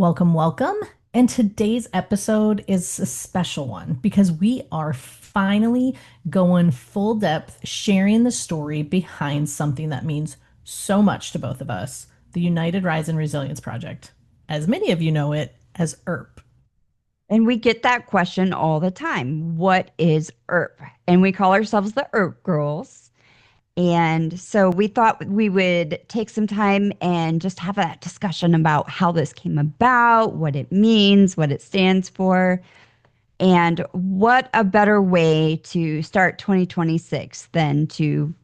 Welcome, welcome. And today's episode is a special one because we are finally going full depth, sharing the story behind something that means so much to both of us, the United Rise and Resilience Project, as many of you know it as URP. And we get that question all the time. What is URP? And we call ourselves the URP girls. And so we thought we would take some time and just have a discussion about how this came about, what it means, what it stands for, and what a better way to start 2026 than to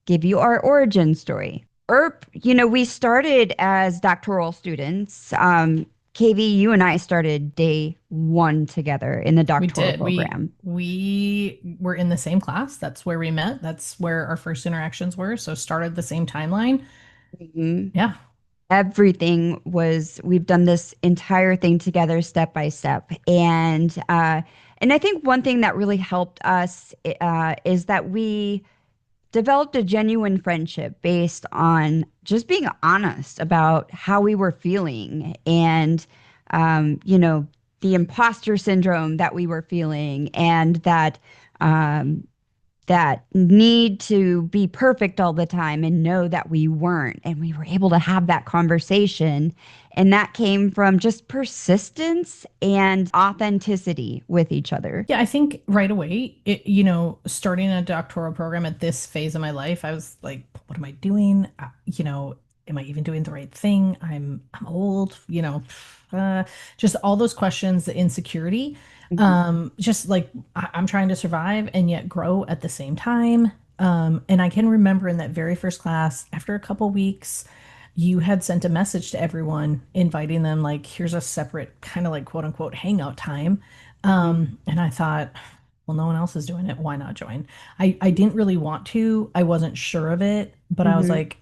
give you our origin story. URP, we started as doctoral students. KV, you and I started day one together in the We doctoral did. program. We were in the same class. That's where we met. That's where our first interactions were. So started the same timeline. Mhm. Yeah. We've done this entire thing together step by step. And I think one thing that really helped us is that we developed a genuine friendship based on just being honest about how we were feeling and, um, you know, the imposter syndrome that we were feeling and um, that need to be perfect all the time and know that we weren't. And we were able to have that conversation. And that came from just persistence and authenticity with each other. Yeah, I think right away, starting a doctoral program at this phase of my life, I was like, what am I doing? Am I even doing the right thing? I'm old, just all those questions, the insecurity. Mhm. Just like I'm trying to survive and yet grow at the same time. And I can remember in that very first class, after a couple weeks, you had sent a message to everyone inviting them, like, here's a separate kind of like quote unquote hangout time. And I thought, well, no one else is doing it. Why not join? I didn't really want to. I wasn't sure of it, but I was Mhm. like,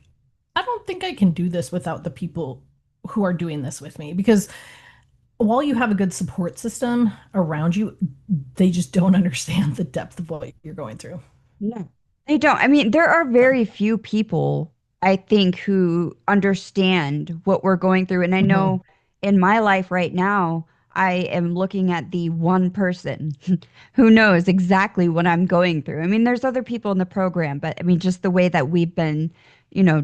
I don't think I can do this without the people who are doing this with me because while you have a good support system around you, they just don't understand the depth of what you're going through. No, they don't. I mean, there are So, very few people, I think, who understand what we're going through. And I mhm. know in my life right now, I am looking at the one person who knows exactly what I'm going through. I mean, there's other people in the program, but I mean, just the way that we've been,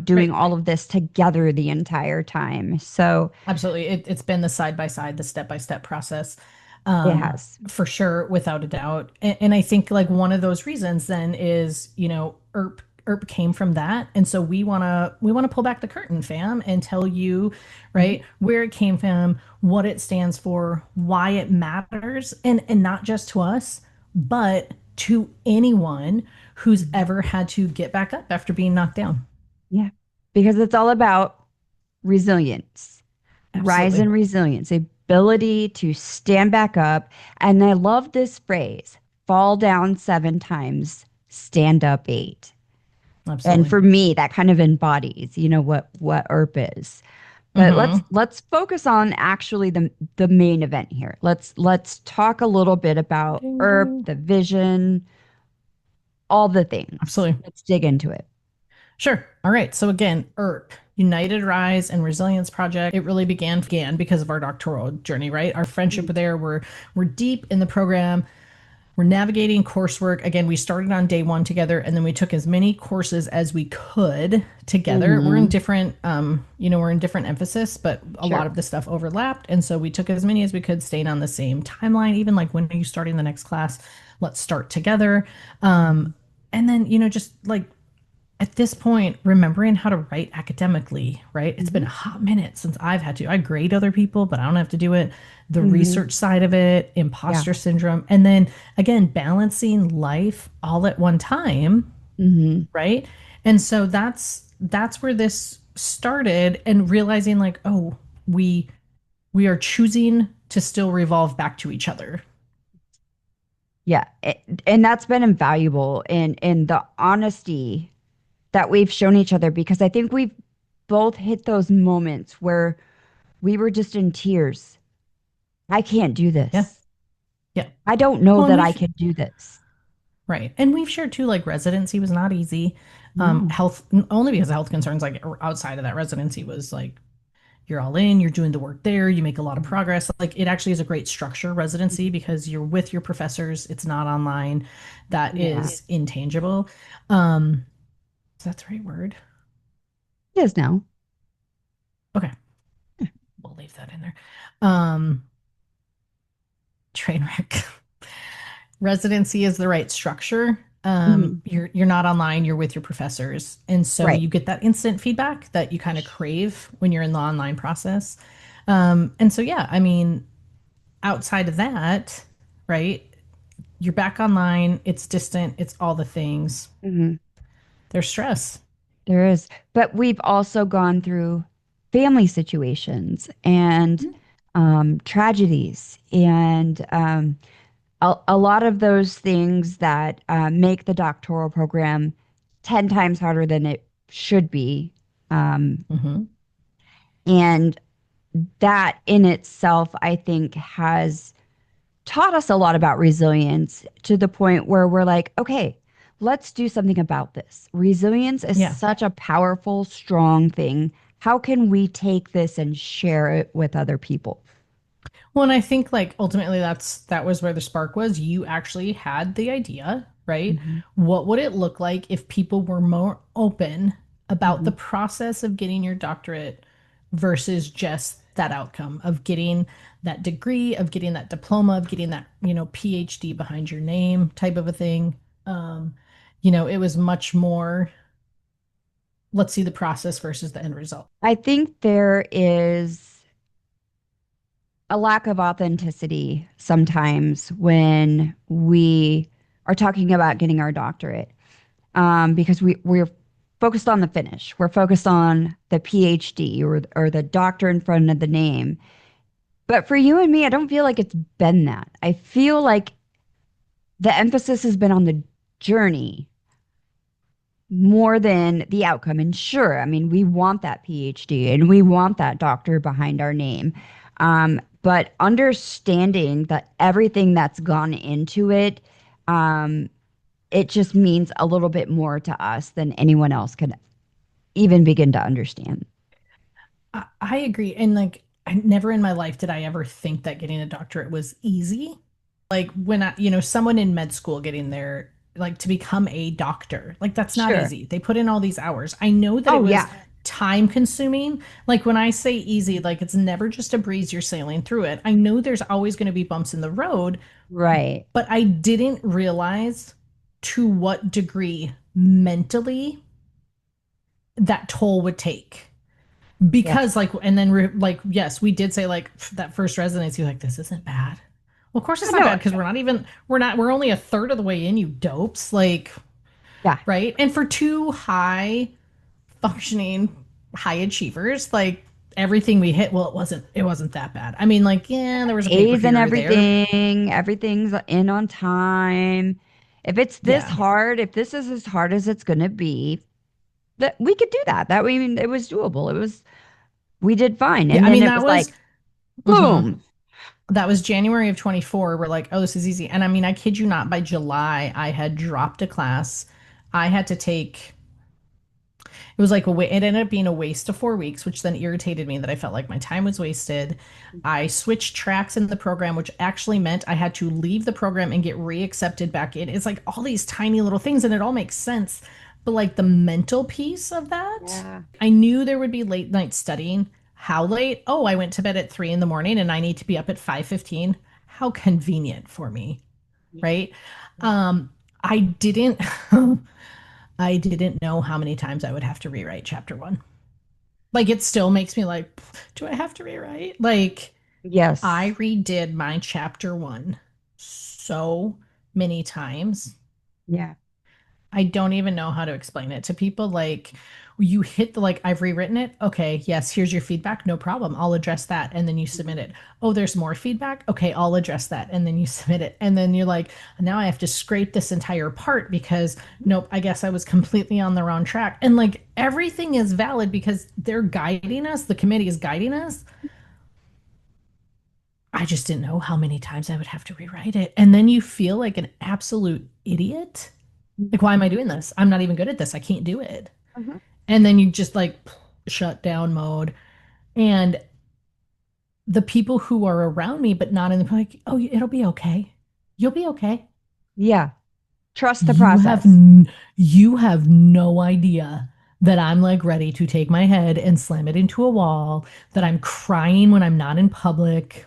doing Right. all of this together the entire time. So Absolutely. It's been the side by side, the step by step process, it has. for sure, without a doubt. And I think like one of those reasons then is, ERP came from that. And so we wanna pull back the curtain, fam, and tell you, Mhm. right, where it came from, what it stands for, why it matters, and not just to us, but to anyone who's Mhm. ever had to get back up after being knocked down. Yeah. Because it's all about resilience. Rise Absolutely. and resilience, the ability to stand back up. And I love this phrase, fall down 7 times, stand up 8. And Absolutely. for me, that kind of embodies, what ERP is. But let's Mm-hmm. let's focus on actually the main event here. Let's talk a little bit about Ding ERP, ding. the vision, all the things. Absolutely. Let's dig into it. Sure. All right. So again, ERP, United Rise and Resilience Project, it really began because of our doctoral journey, right? Our friendship there, we're deep in the program. We're navigating coursework. Again, we started on day one together, and then we took as many courses as we could together. Mm-hmm. We're in different emphasis, but a lot Sure. of the stuff overlapped. And so we took as many as we could, staying on the same timeline, even like when are you starting the next class? Let's start together. Mhm. And then, just like at this point, remembering how to write academically, right? It's been Mhm. a hot minute since I've had to. I grade other people, but I don't have to do it. The Mhm. research side of it, Yeah. imposter syndrome, and then again, balancing life all at one time, Mhm. right? And so that's where this started and realizing like, oh, we are choosing to still revolve back to each other. Yeah, and that's been invaluable in the honesty that we've shown each other because I think we've both hit those moments where we were just in tears. I can't do Yeah. this. Yeah. I don't know Well, and that I we've can do this. Right. And we've shared too, like residency was not easy. No. Health, only because of health concerns, like outside of that residency was like, you're all in, you're doing the work there, you make a lot of progress. Like it actually is a great structure residency because you're with your professors, it's not online. That Yeah, is intangible. Um, is that the right word? it is now. Okay, we'll leave that in there. Um, train wreck. Residency is the right structure. Mhm. You're not online, you're with your professors. And so Right. you get that instant feedback that you kind of crave when you're in the online process. And so yeah, I mean, outside of that, right? You're back online, it's distant, it's all the things. Mhm. There's stress. There is. But we've also gone through family situations and tragedies and a lot of those things that make the doctoral program 10 times harder than it should be. Um, Hmm. and that in itself, I think, has taught us a lot about resilience to the point where we're like, okay, let's do something about this. Resilience is Yeah. such a powerful, strong thing. How can we take this and share it with other people? Well, and I think like ultimately that was where the spark was. You actually had the idea, right? Hmm. What would it look like if people were more open about the Hmm. process of getting your doctorate versus just that outcome of getting that degree, of getting that diploma, of getting that, PhD behind your name type of a thing. Um, it was much more, let's see the process versus the end result. I think there is a lack of authenticity sometimes when we are talking about getting our doctorate because we're focused on the finish. We're focused on the PhD or the doctor in front of the name. But for you and me, I don't feel like it's been that. I feel like the emphasis has been on the journey more than the outcome. And sure, I mean, we want that PhD and we want that doctor behind our name. But understanding that everything that's gone into it, um, it just means a little bit more to us than anyone else can even begin to understand. I agree. And like, I never in my life did I ever think that getting a doctorate was easy. Like when someone in med school getting there, like to become a doctor, like that's not Sure. easy. They put in all these hours. I know that it Oh, was yeah. time consuming. Like when I say easy, like it's never just a breeze, you're sailing through it. I know there's always going to be bumps in the road, Right. but I didn't realize to what degree mentally that toll would take because Yes. like and then like yes we did say like that first residency like this isn't bad, well of course Oh, it's not no. bad because we're only a third of the way in, you dopes, like, Yeah. right, and for two high functioning high achievers, like everything we hit, well it wasn't that bad. I mean, like, yeah, there was a paper A's and here or there. everything. Everything's in on time. If it's this Yeah, hard, if this is as hard as it's going to be, that we could do that. That we mean it was doable. We did fine. yeah, And I then mean it that was was like, mhm. boom. That was January of 24. We're like, oh, this is easy. And I mean, I kid you not, by July, I had dropped a class. I had to take It was like it ended up being a waste of 4 weeks, which then irritated me that I felt like my time was wasted. I switched tracks in the program, which actually meant I had to leave the program and get reaccepted back in. It's like all these tiny little things, and it all makes sense. But like the mental piece of that, Yeah. I knew there would be late night studying. How late? Oh, I went to bed at 3 in the morning and I need to be up at 5:15. How convenient for me, Yeah. right? Yeah. Um, I didn't I didn't know how many times I would have to rewrite chapter one. Like it still makes me like, do I have to rewrite? Like I Yes. redid my chapter one so many times. Yeah. I don't even know how to explain it to people. Like you hit the like, I've rewritten it. Okay, yes, here's your feedback. No problem. I'll address that. And then you submit Mhm. it. Oh, there's more feedback. Okay, I'll address that. And then you submit it. And then you're like, now I have to scrape this entire part because nope, I guess I was completely on the wrong track. And like everything is valid because they're guiding us, the committee is guiding us. I just didn't know how many times I would have to rewrite it. And then you feel like an absolute idiot. Like, why am I doing this? I'm not even good at this. I can't do it. Mhm. And then you just like shut down mode. And the people who are around me, but not in the like, oh, it'll be okay. You'll be okay. Yeah. Trust the You have process. n- you have no idea that I'm like ready to take my head and slam it into a wall, that I'm crying when I'm not in public.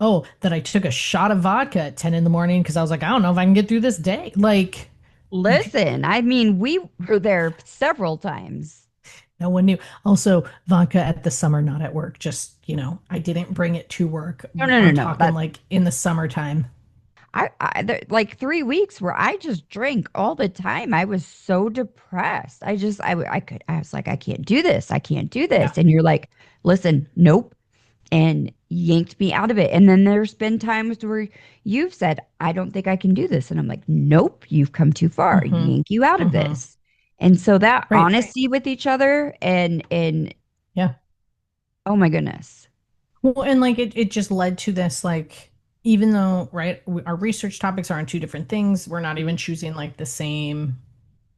Oh, that I took a shot of vodka at 10 in the morning because I was like, I don't know if I can get through this day. Like, Listen, I mean, we were there several times. no one knew. Also, vodka at the summer, not at work. Just, I didn't bring it to work. No, no, no, I'm no. talking like in the summertime. Like 3 weeks where I just drank all the time. I was so depressed. I was like, I can't do this. I can't do Yeah. this. And you're like, listen, nope. And yanked me out of it. And then there's been times where you've said, I don't think I can do this. And I'm like, nope, you've come too far. Mm-hmm. Yank you out of Mm-hmm. this. And so that Right. honesty with each other and Yeah. oh my goodness. Well, and like it just led to this, like, even though, right, our research topics are on two different things, we're not even choosing like the same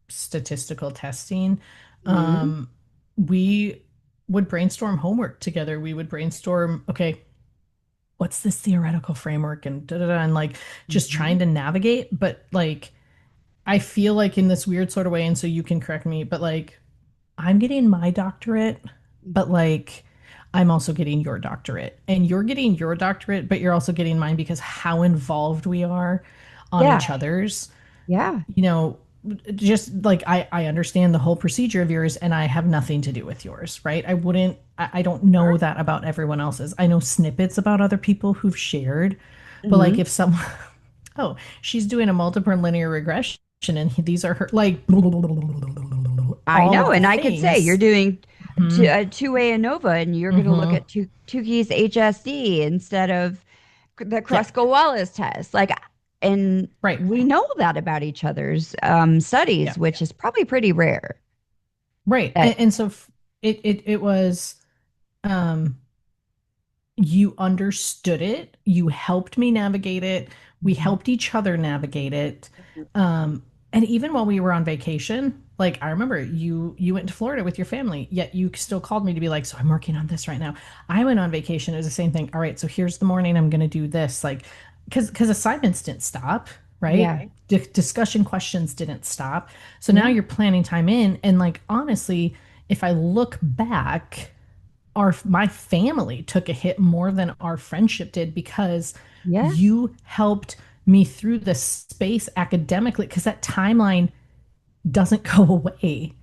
statistical testing. Mm-hmm. Um, we would brainstorm homework together. We would brainstorm, okay, what's this theoretical framework and da da da, and like just Mm-hmm. trying to navigate. But like, I feel like in this weird sort of way, and so you can correct me, but like, I'm getting my doctorate, but like I'm also getting your doctorate. And you're getting your doctorate, but you're also getting mine because how involved we are on Yeah. each other's, Yeah. you know, just like I understand the whole procedure of yours and I have nothing to do with yours, right? I don't know that about everyone else's. I know snippets about other people who've shared, but like Mm-hmm. if someone, oh, she's doing a multiple linear regression and these are her, like, I all know, of the and I could say you're things. doing Hmm. a two-way ANOVA, and you're going to look Hmm. at Tukey's HSD instead of the Yeah, Kruskal-Wallis test. Like, and right. we know that about each other's Yeah, studies, which is probably pretty rare. right. That And so it was, um you understood it, you helped me navigate it, we Mhm. helped each other navigate it. um and even while we were on vacation, like I remember you went to Florida with your family, yet you still called me to be like, so I'm working on this right now. I went on vacation, it was the same thing. All right, so here's the morning I'm going to do this, like, because assignments didn't stop, right? Yeah, Discussion questions didn't stop. So now yeah, you're planning time in, and like honestly, if I look back, my family took a hit more than our friendship did because yeah. you helped me through the space academically, because that timeline doesn't go away.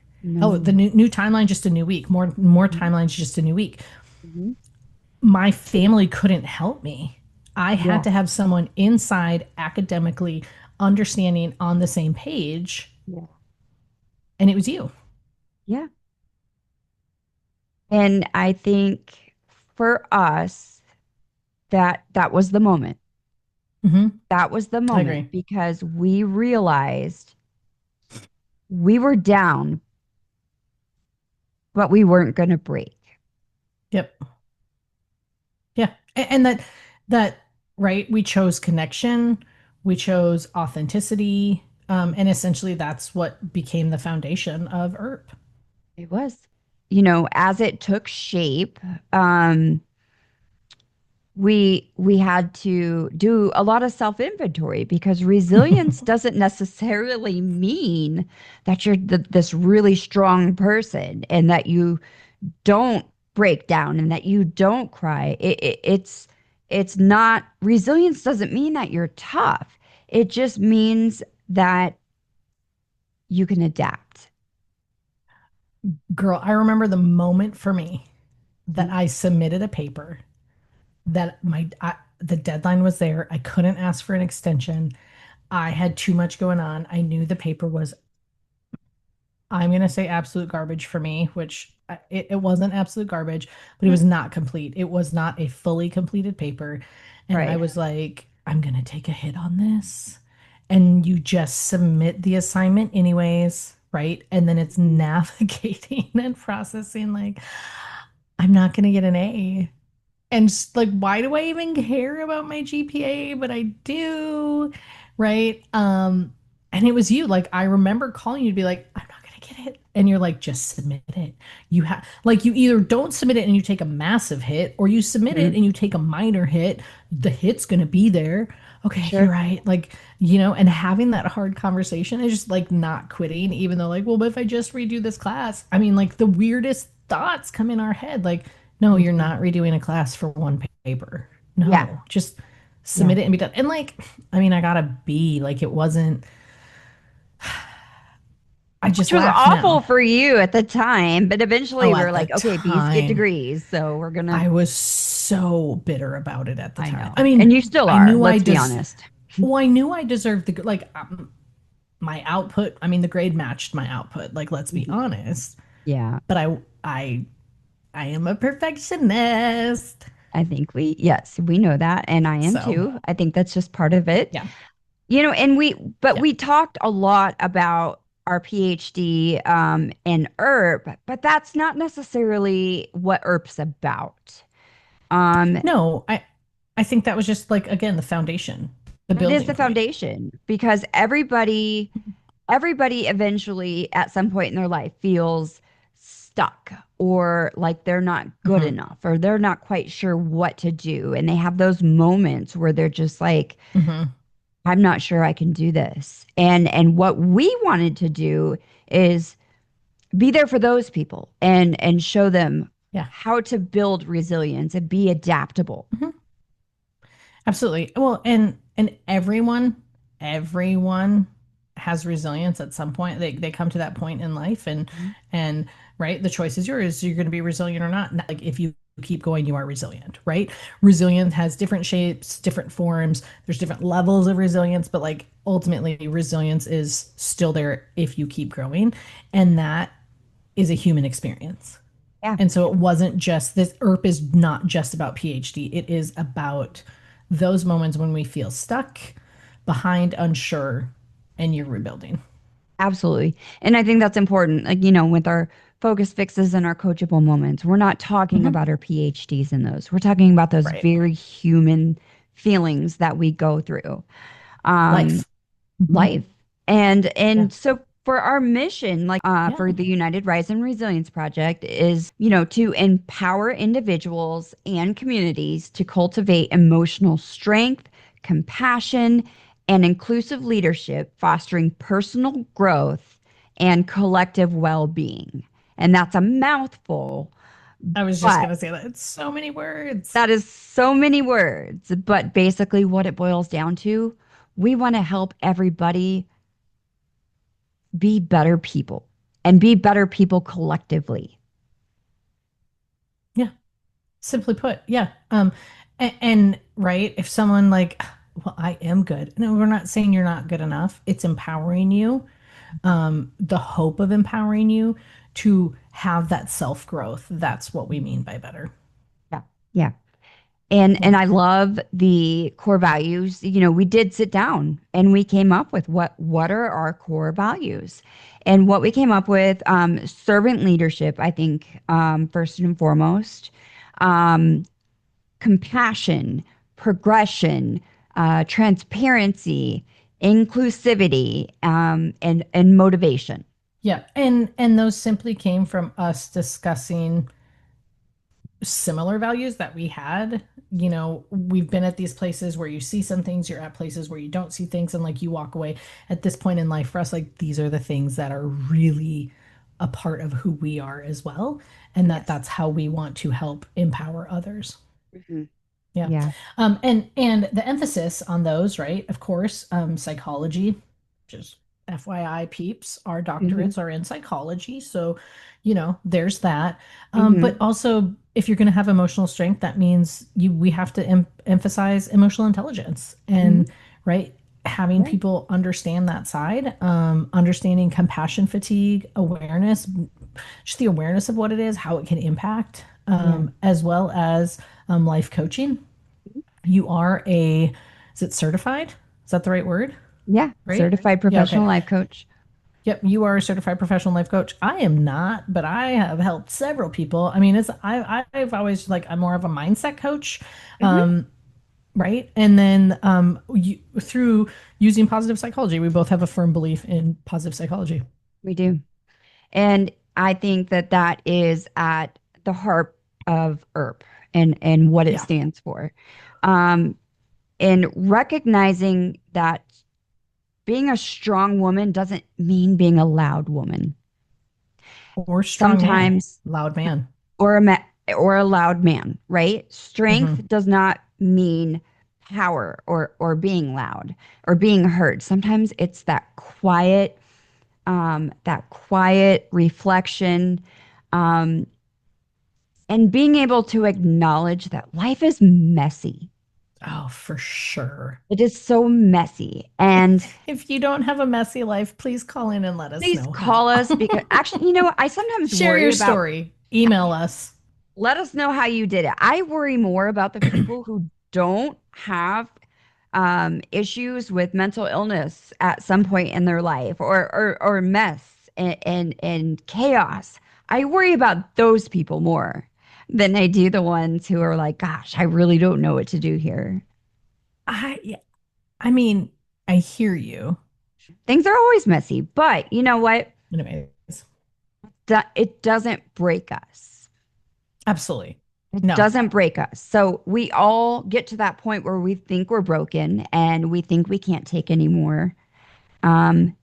Oh, the No. new timeline, just a new week. More timelines, just a new week. Mm-hmm. My family couldn't help me. I had Yeah, to have someone inside academically understanding on the same page, yeah, and it was you. yeah. And I think for us, that was the moment. Hmm. That was the I moment agree. because we realized we were down, but we weren't going to break. Yep. Yeah. And that right, we chose connection, we chose authenticity, and essentially that's what became the foundation of ERP. It was, as it took shape, um, we had to do a lot of self-inventory because resilience doesn't necessarily mean that you're this really strong person and that you don't break down and that you don't cry. It's not resilience doesn't mean that you're tough. It just means that you can adapt. Girl, I remember the moment for me that Mhm. I submitted a paper that the deadline was there. I couldn't ask for an extension. I had too much going on. I knew the paper was, I'm going to say, absolute garbage for me, which it wasn't absolute garbage, but it was not complete. It was not a fully completed paper. And I Right. was like, I'm going to take a hit on this. And you just submit the assignment anyways, right? And then it's Mhm. navigating and processing, like, I'm not going to get an A. And just, like, why do I even care about my GPA? But I do, right? And it was you. Like, I remember calling you to be like, I'm not gonna get it. And you're like, just submit it. You have like you either don't submit it and you take a massive hit, or you submit it Mhm. and you take a minor hit. The hit's gonna be there. For Okay, you're sure. right. Like, and having that hard conversation is just like not quitting, even though like, well, but if I just redo this class, I mean, like the weirdest thoughts come in our head. Like, no, you're Mhm. not redoing a class for one paper. Yeah. No, just Yeah. submit it and be done. And like, I mean, I got a B. Like it wasn't, I Which just was laugh awful now. for you at the time, but eventually Oh, we are at the like, okay, B's get time, degrees, so we're gonna. I was so bitter about it at the I time. I know, and mean, you still I are. knew I Let's be des honest. well, I knew I deserved my output. I mean, the grade matched my output. Like, let's be Mhm. honest. Yeah, But I am a perfectionist. I think yes, we know that, and I am So, too. I think that's just part of it. yeah. And but Yeah. we talked a lot about our PhD in URP, but that's not necessarily what URP's about. Um, No, I think that was just like again the foundation, the that is building the point. foundation because everybody eventually at some point in their life feels stuck or like they're not good Hmm. enough or they're not quite sure what to do. And they have those moments where they're just like, Hmm. I'm not sure I can do this. And what we wanted to do is be there for those people and show them Yeah. how to build resilience and be adaptable. Hmm. Absolutely. Well, and everyone has resilience at some point. They come to that point in life, Mhm. and right, the choice is yours. You're going to be resilient or not. Like if you keep going, you are resilient, right? Resilience has different shapes, different forms. There's different levels of resilience, but like ultimately resilience is still there if you keep growing, and that is a human experience. Yeah, And so it wasn't just this ERP is not just about PhD. It is about those moments when we feel stuck, behind, unsure, and you're rebuilding. absolutely. And I think that's important. Like, with our focus fixes and our coachable moments, we're not talking Hmm. about our PhDs in those. We're talking about those Right. very human feelings that we go through. Um, Life. Hmm. life. And Yeah. and so for our mission, like Yeah. for the United Rise and Resilience Project is, to empower individuals and communities to cultivate emotional strength, compassion, and inclusive leadership, fostering personal growth and collective well-being. And that's a mouthful, I was just but going to say that. It's so many words. that is so many words. But basically, what it boils down to, we want to help everybody be better people and be better people collectively. Yeah. Simply put. Yeah. And right, if someone like, well, I am good. No, we're not saying you're not good enough. It's empowering you, the hope of empowering you to have that self growth. That's what we mean by better. Yeah. Yeah. And Yeah. I love the core values. We did sit down and we came up with what are our core values. And what we came up with, servant leadership, I think, first and foremost, um, compassion, progression, transparency, inclusivity, and motivation. Yeah. And those simply came from us discussing similar values that we had. We've been at these places where you see some things, you're at places where you don't see things, and like you walk away at this point in life for us, like these are the things that are really a part of who we are as well, and Yes. that's how we want to help empower others. Mhm. Yeah. Yeah. And the emphasis on those, right? Of course, psychology, just FYI peeps, our Hmm. doctorates are in psychology. So, there's that. But Hmm. also if you're going to have emotional strength, that means we have to emphasize emotional intelligence Hmm. and right having Yeah. people understand that side, understanding compassion fatigue, awareness, just the awareness of what it is, how it can impact, Yeah. as well as life coaching. You are is it certified? Is that the right word? Yeah. Right? Certified Yeah, okay. professional life coach. Yep, you are a certified professional life coach. I am not, but I have helped several people. I mean, I've always like I'm more of a mindset coach, Hmm. right? And then through using positive psychology, we both have a firm belief in positive psychology. We do. And I think that that is at the heart of ERP and what it Yeah. stands for. Um, and recognizing that being a strong woman doesn't mean being a loud woman. Or strong man, Sometimes, loud man. or or a loud man, right? Hmm. Strength does not mean power or being loud or being heard. Sometimes it's that quiet reflection, um, and being able to acknowledge that life is messy. Oh, for sure. It is so messy. And If you don't have a messy life, please call in and let us please know call how. us because actually, you know what? I sometimes Share worry your about, story. Email us. let us know how you did it. I worry more about the people who don't have issues with mental illness at some point in their life or mess and chaos. I worry about those people more than I do the ones who are like, gosh, I really don't know what to do here. Yeah, I mean, I hear you. Things are always messy, but you know what? Anyways, It doesn't break us. absolutely. It No. doesn't break us. So we all get to that point where we think we're broken and we think we can't take anymore. Um,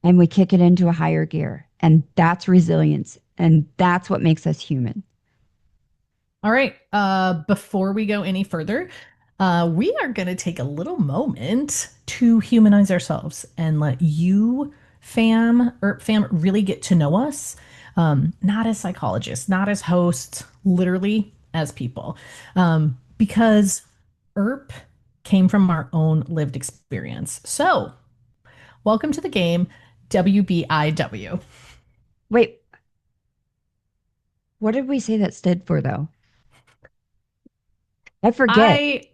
and we kick it into a higher gear. And that's resilience. And that's what makes us human. All right. Before we go any further, we are going to take a little moment to humanize ourselves and let you, fam, really get to know us. Not as psychologists, not as hosts, literally as people. Because ERP came from our own lived experience. So, welcome to the game WBIW. Wait, what did we say that stood for, though? I forget. I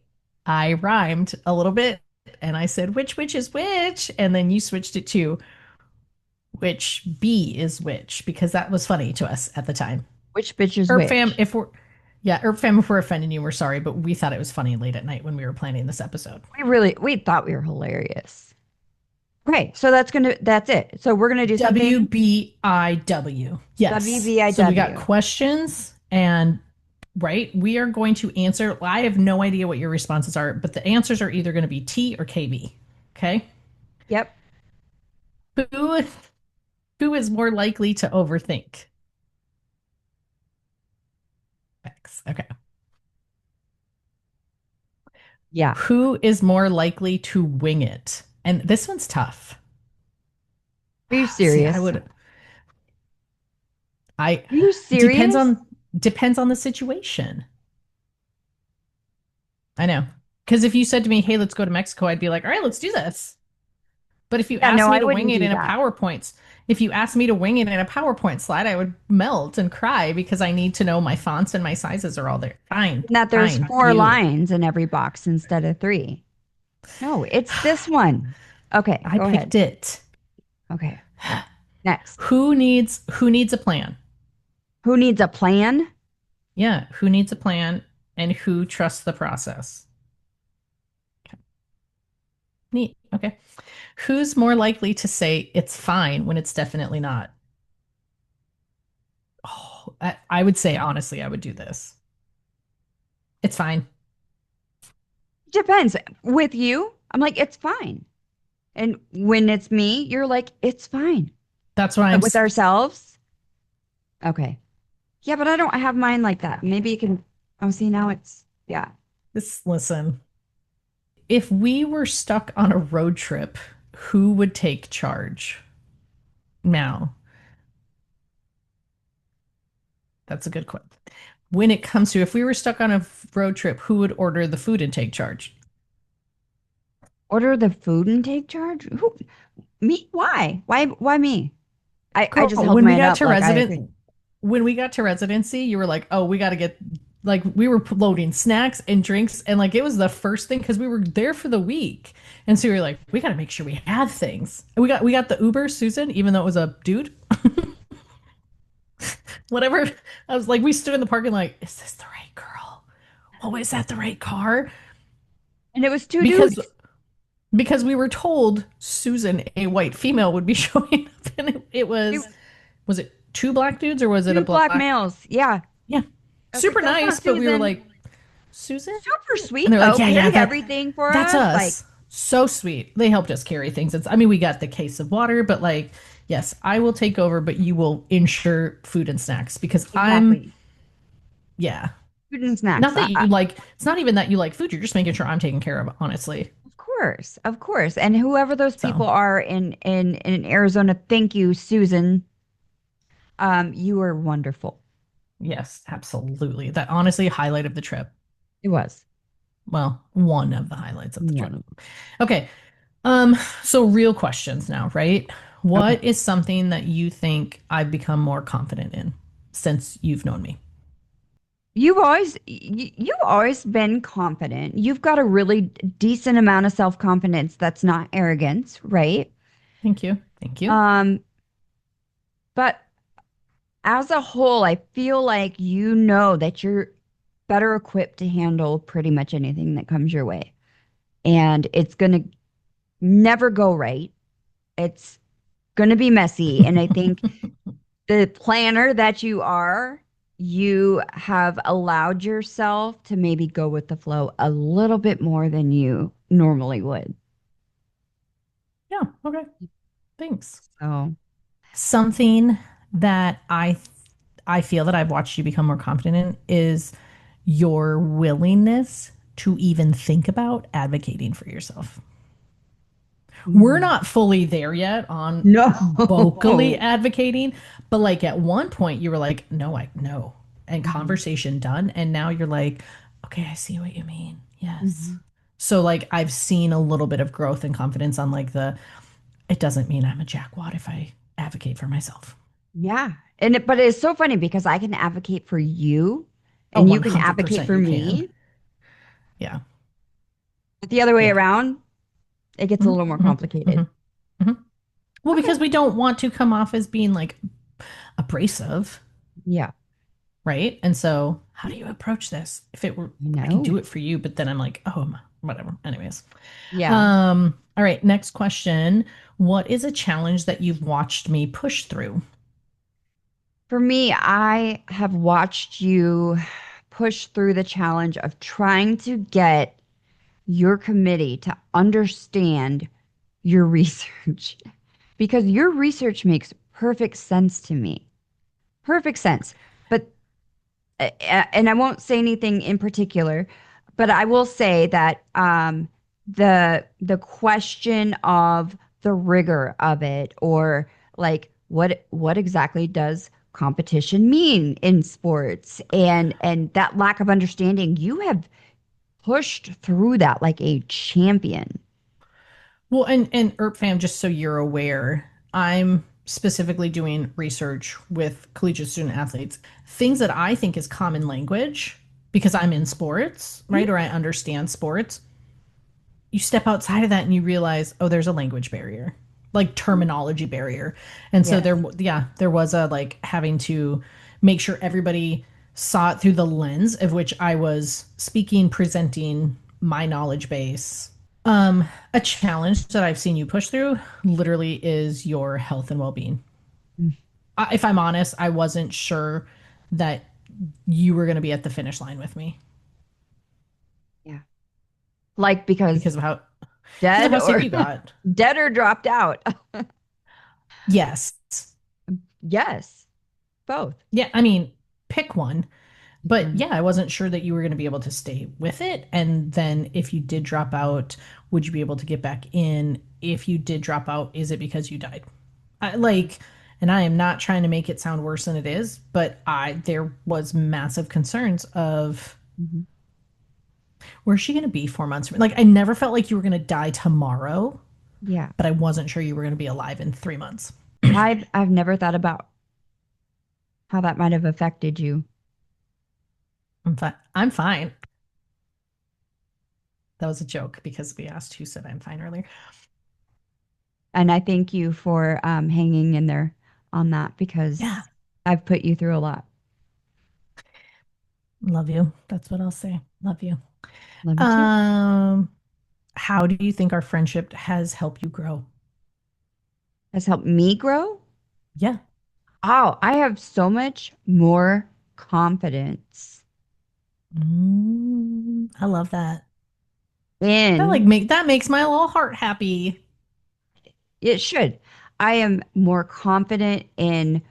I rhymed a little bit and I said which is which, and then you switched it to which B is which because that was funny to us at the time. Which bitch is Erp fam, which? if we're yeah, Erp fam, if we're offending you, we're sorry, but we thought it was funny late at night when we were planning this episode. We thought we were hilarious. Okay, so that's it. So we're gonna do something WBIW. Yes. So we got WVIW. questions and right, we are going to answer. I have no idea what your responses are, but the answers are either going to be T or KB. Okay. Yep. Who who is more likely to overthink? X. Okay. Yeah. Who is more likely to wing it? And this one's tough. Are you See, I serious? would I Are you depends serious? on depends on the situation. I know. Because if you said to me, "Hey, let's go to Mexico," I'd be like, "All right, let's do this." But if you Yeah, asked no, me I to wing wouldn't it do in a that. PowerPoint, if you asked me to wing it in a PowerPoint slide, I would melt and cry because I need to know my fonts and my sizes are all there. Fine, And that there's fine, four you. lines in every box instead of three. No, it's this one. Okay, I go ahead. picked it. Okay, next. Who needs a plan? Who needs a plan? Yeah, who needs a plan and who trusts the process? Neat. Okay. Who's more likely to say it's fine when it's definitely not? Oh, I would say honestly, I would do this. It's fine. Depends. With you, I'm like, it's fine. And when it's me, you're like, it's fine. That's why But with ourselves, okay. Yeah, but I don't have mine like that. Maybe you can. Oh, see, now it's, yeah. listen. If we were stuck on a road trip, who would take charge? Now, that's a good question. When it comes to if we were stuck on a road trip, who would order the food and take charge? Order the food and take charge? Who? Me? Why? Why me? I Girl, just held mine up like I agree. when we got to residency, you were like, "Oh, we got to get like we were loading snacks and drinks and like it was the first thing because we were there for the week." And so we were like, "We got to make sure we have things." And we got the Uber, Susan, even though it was a dude. Whatever. I was like, we stood in the parking lot, like, "Is this the right girl? Oh, is that the right car?" And it was two Because dudes. because we were told Susan, a white female, would be showing up, and it was it two black dudes or was it a Two black black? males. Yeah. Yeah, I was like, super that's nice, not but we were Susan. like, Susan? Super And sweet they're like, though. yeah, yeah, Carried everything for that's us. Like, us. So sweet. They helped us carry things. I mean, we got the case of water, but like, yes, I will take over, but you will ensure food and snacks because exactly. yeah. Food and snacks. Not that you like, it's not even that you like food. You're just making sure I'm taken care of, honestly. Of course, of course. And whoever those So, people are in Arizona, thank you, Susan. You are wonderful. yes, absolutely. That honestly highlight of the trip. It was Well, one of the highlights of the one trip. of them. Okay. So real questions now, right? Okay. What is something that you think I've become more confident in since you've known me? You've always been confident. You've got a really decent amount of self-confidence that's not arrogance, right? Thank you. Thank you. Um, but as a whole, I feel like you know that you're better equipped to handle pretty much anything that comes your way. And it's going to never go right. It's going to be messy. And I think the planner that you are, you have allowed yourself to maybe go with the flow a little bit more than you normally would. Yeah. Okay. Thanks. So, Something that I feel that I've watched you become more confident in is your willingness to even think about advocating for yourself. We're mm, not fully there yet on vocally no. advocating, but like at one point you were like, no, I no. And Mhm, conversation done. And now you're like, okay, I see what you mean. Yes. mhm. So like I've seen a little bit of growth and confidence on like the it doesn't mean I'm a jackwad if I advocate for myself. Yeah. But it's so funny because I can advocate for you Oh, and you can advocate 100% for you can. me. Yeah. But the other way Yeah. around, it gets a little more Mm-hmm, mm-hmm, complicated. mm-hmm, mm-hmm. Well, Okay. because we don't want to come off as being like abrasive, Yeah. right? And so, how do you approach this? If it were, I I can do know. it for you, but then I'm like, oh, whatever. Anyways, Yeah. all right. Next question: what is a challenge that you've watched me push through? For me, I have watched you push through the challenge of trying to get your committee to understand your research because your research makes perfect sense to me. Perfect sense. But and I won't say anything in particular, but I will say that the question of the rigor of it, or like what exactly does competition mean in sports, and that lack of understanding, you have pushed through that like a champion. Well, and ERP fam, just so you're aware, I'm specifically doing research with collegiate student athletes, things that I think is common language because I'm in sports, Mhm. right? Or I understand sports. You step outside of that and you realize, oh, there's a language barrier, like terminology barrier. And so Yes. there was a like having to make sure everybody saw it through the lens of which I was speaking, presenting my knowledge base. A challenge that I've seen you push through literally is your health and well-being. Mm, If I'm honest, I wasn't sure that you were going to be at the finish line with me yeah. Like because because of how dead sick or you got. dead or dropped out. Yes. Yes, both. Yeah, I mean, pick one. But Mhm. yeah, I wasn't sure that you were going to be able to stay with it. And then if you did drop out, would you be able to get back in? If you did drop out, is it because you died? Like, and I am not trying to make it sound worse than it is, but there was massive concerns of Mhm. where's she going to be 4 months from? Like, I never felt like you were going to die tomorrow, Yeah. but I wasn't sure you were going to be alive in 3 months. I've never thought about how that might have affected you. I'm fine. I'm fine. That was a joke because we asked who said I'm fine earlier. And I thank you for hanging in there on that Yeah, because I've put you through a lot. love you. That's what I'll say. Love you. Love you too. Um, How do you think our friendship has helped you grow? Has helped me grow. Yeah. Oh, I have so much more confidence I love that. in That makes my little heart happy. it should. I am more confident in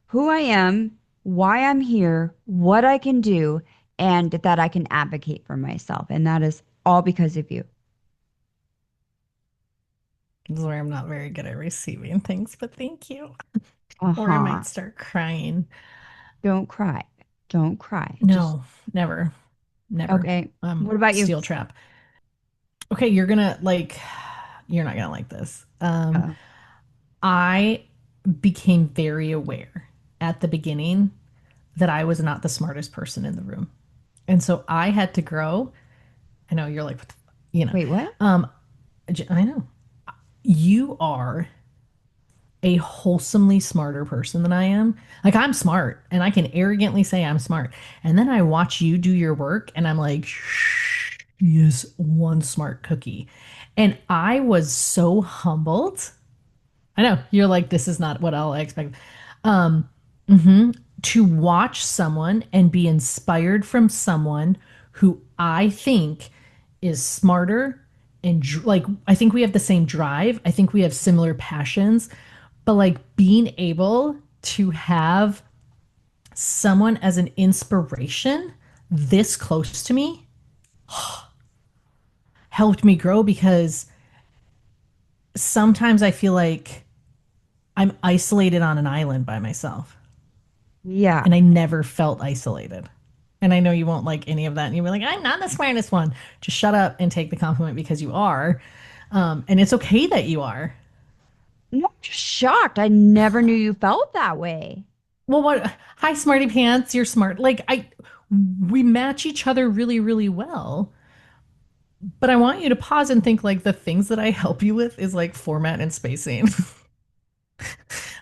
who I am, why I'm here, what I can do, and that I can advocate for myself. And that is all because of you. This is where I'm not very good at receiving things, but thank you. Or I Uh-huh. might start crying. Don't cry. Don't cry. Just No, never, never. okay. What about you? Steel trap. Okay, you're not gonna like this. Uh, I became very aware at the beginning that I was not the smartest person in the room. And so I had to grow. I know you're like, what the, you know, wait, what? um, I know you are a wholesomely smarter person than I am. Like I'm smart and I can arrogantly say I'm smart. And then I watch you do your work and I'm like, shh, he is one smart cookie. And I was so humbled. I know you're like, this is not what I'll expect. Um, to watch someone and be inspired from someone who I think is smarter and like I think we have the same drive. I think we have similar passions, but like being able to have someone as an inspiration this close to me helped me grow because sometimes I feel like I'm isolated on an island by myself. Yeah. And I never felt isolated. And I know you won't like any of that. And you'll be like, I'm not the smartest one. Just shut up and take the compliment because you are. And it's okay that you are. No, I'm just shocked. I never knew you felt that way. Well, what? Hi, smarty pants. You're smart. We match each other really, really well. But I want you to pause and think like the things that I help you with is like format and spacing.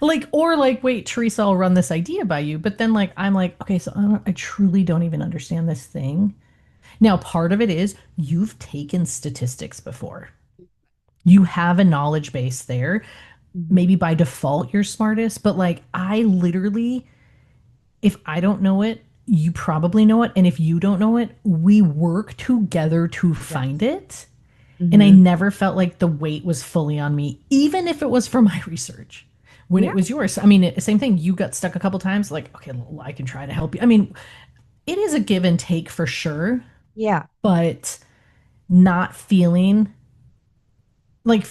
Wait, Teresa, I'll run this idea by you. But then, I'm like, okay, so I truly don't even understand this thing. Now, part of it is you've taken statistics before. You have a knowledge base there. Mhm. Maybe by default you're smartest, but like I literally, if I don't know it, you probably know it. And if you don't know it, we work together to find Yes. it. And I Hmm. never felt like the weight was fully on me, even if it was for my research. When Yeah. it was yours, I mean, same thing. You got stuck a couple times. Like, okay, well, I can try to help you. I mean, it is a give and take for sure, Yeah. but not feeling like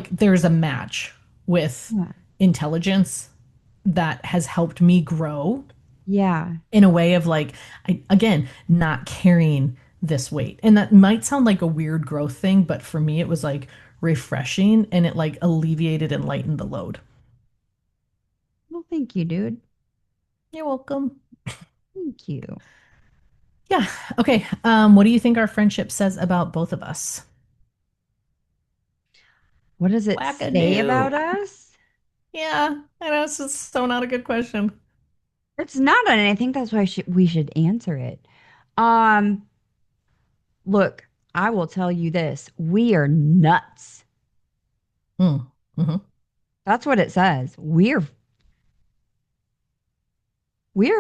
there's a match with Yeah. intelligence that has helped me grow Yeah. in a way of again not carrying this weight. And that might sound like a weird growth thing, but for me it was like refreshing and it like alleviated and lightened the load. Well, thank you, dude. You're welcome. Thank you. Yeah. Okay. What do you think our friendship says about both of us? What does it say Wackadoo. about us? Yeah, I know it's just so not a good question. It's not, and I think that's why we should answer it. Um, Look, I will tell you this. We are nuts. Mm. Hmm. That's what it says. We're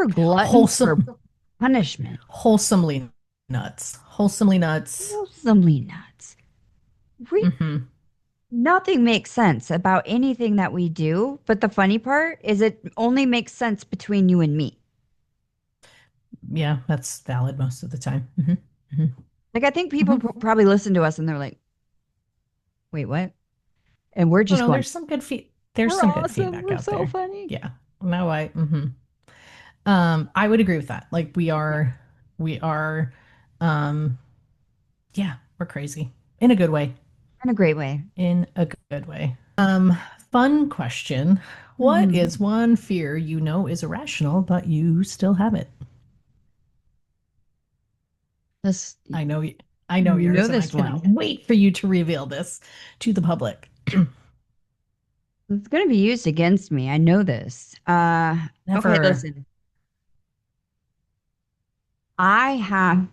gluttons for Wholesome, punishment. wholesomely nuts. Wholesomely nuts. Wholesomely nuts. We Hmm. Nothing makes sense about anything that we do, but the funny part is it only makes sense between you and me. Yeah, that's valid most of the time. Hmm. Hmm. Like I think people Hmm. probably listen to us and they're like, "Wait, what?" And we're Oh just no, going, there's "We're some good awesome. feedback We're out so there. funny." Yeah. No, I would agree with that. Yeah, We are um yeah, we're crazy in a good way. in a great way. In a good way. Fun question. What Hmm. is one fear you know is irrational, but you still have it? This I know, I know you know yours, and I this cannot one. wait for you to reveal this to the public. It's going to be used against me. I know this. Okay, Never. listen. I have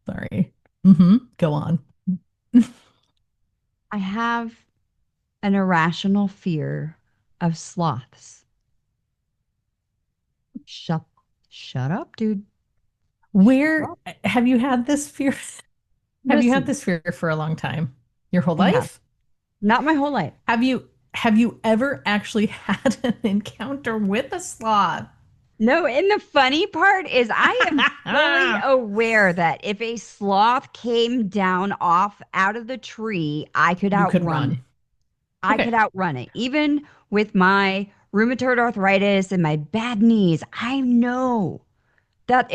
Sorry. Mm-hmm. Go on. I have an irrational fear of sloths. Shut shut up, dude. Shut Where up. have you had this fear? Have you had Listen, this fear for a long time? Your whole I have. life? Not my whole life. Have you ever actually had an encounter with a sloth? No, and the funny part is I am fully aware that if a sloth came down off out of the tree, I could You could outrun it. run. I Okay. could outrun it. Even with my rheumatoid arthritis and my bad knees, I know that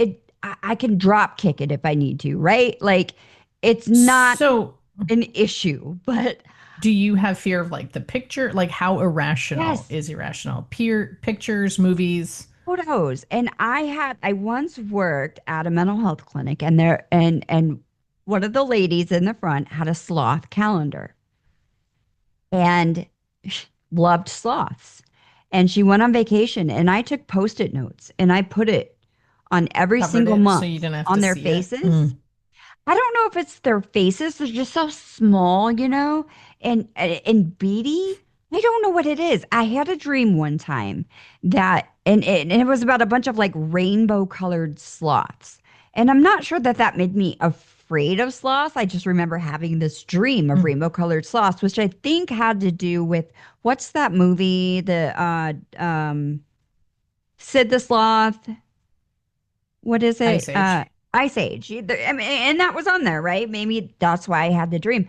I can drop kick it if I need to, right? Like it's not So, an issue, but do you have fear of like the picture? Like how irrational yes, is irrational? Peer pictures, movies. photos. And I once worked at a mental health clinic and and one of the ladies in the front had a sloth calendar and loved sloths. And she went on vacation and I took post-it notes and I put it on every Covered single it so you month didn't have on to their see it. faces. I don't know if it's their faces. They're just so small, and beady. I don't know what it is. I had a dream one time that, and it was about a bunch of like rainbow colored sloths. And I'm not sure that that made me afraid of sloths. I just remember having this dream of Mm. rainbow colored sloths, which I think had to do with what's that movie? Sid the Sloth. What is it? Ice Age. Ice Age. I mean, and that was on there, right? Maybe that's why I had the dream.